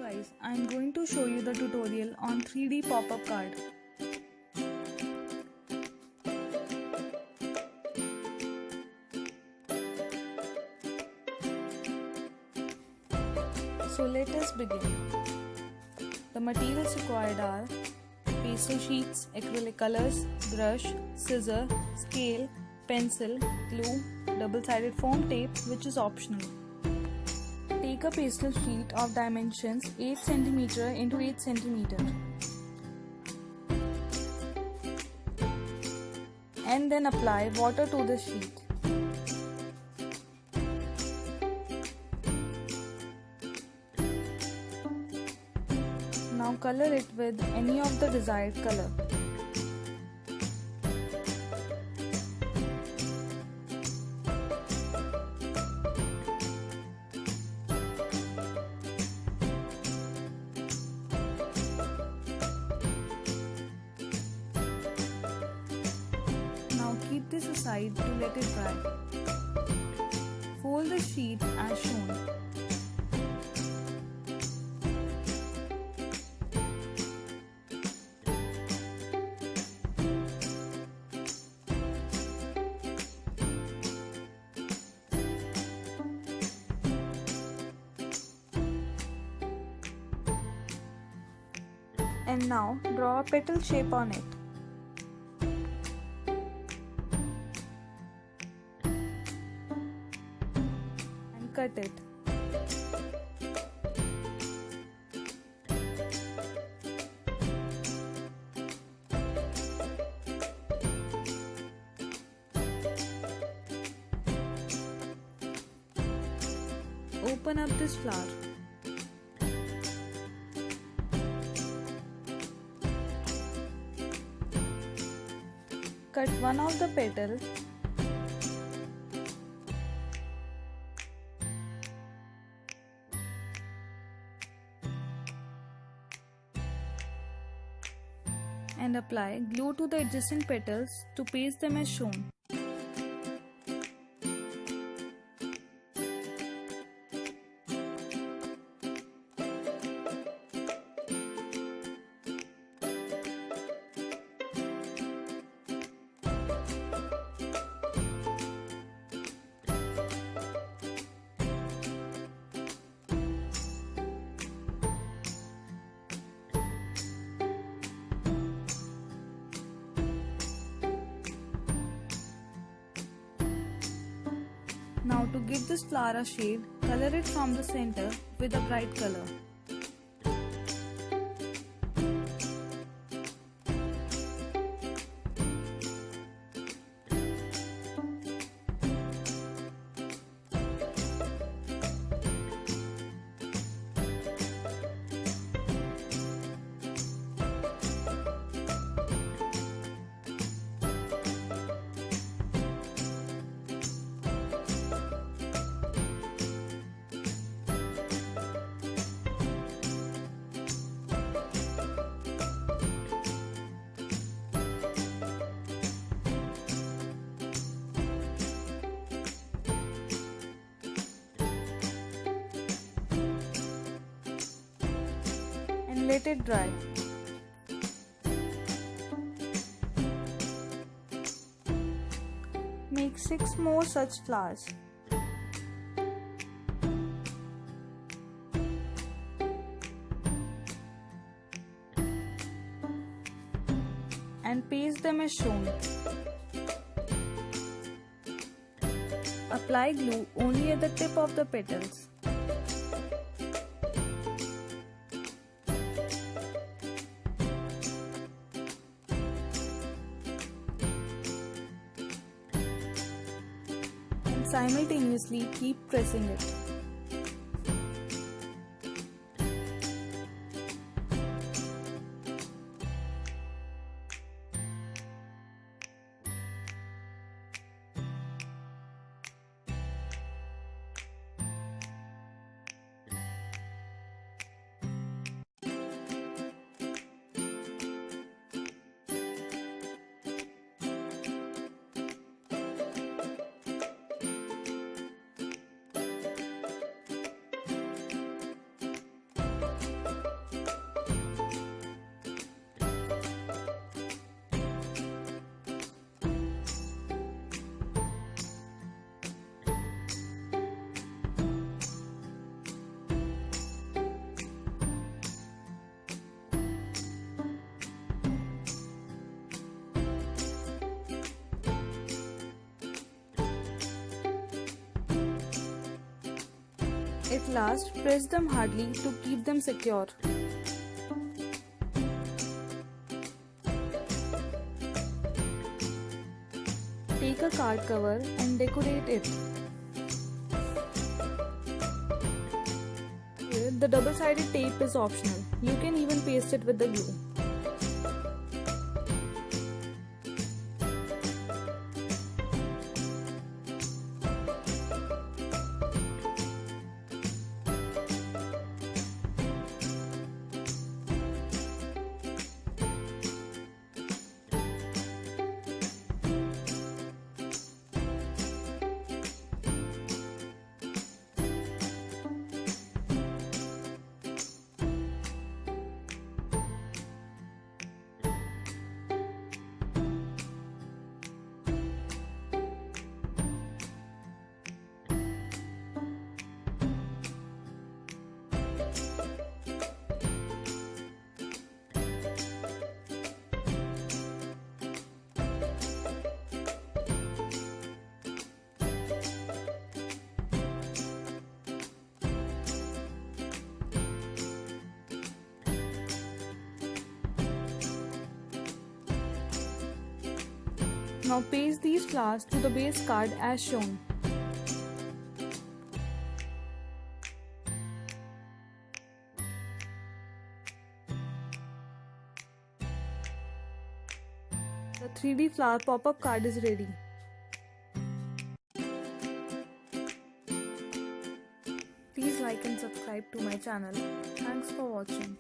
Guys, I am going to show you the tutorial on 3D pop-up card. So let us begin. The materials required are pastel sheets, acrylic colors, brush, scissor, scale, pencil, glue, double-sided foam tape which is optional. Take a pastel sheet of dimensions 8 cm into 8 cm and then apply water to the sheet. Now color it with any of the desired color. Now keep this aside to let it dry. Fold the sheet as shown. And now draw a petal shape on it. And cut it. Open up this flower. Cut one of the petals and apply glue to the adjacent petals to paste them as shown. Now to give this flower a shade, color it from the center with a bright color. And let it dry. Make 6 more such flowers. And paste them as shown. Apply glue only at the tip of the petals. And simultaneously keep pressing it. At last, press them hardly to keep them secure. Take a card cover and decorate it. Here, the double-sided tape is optional. You can even paste it with the glue. Now paste these flowers to the base card as shown. The 3D flower pop-up card is ready. Please like and subscribe to my channel. Thanks for watching.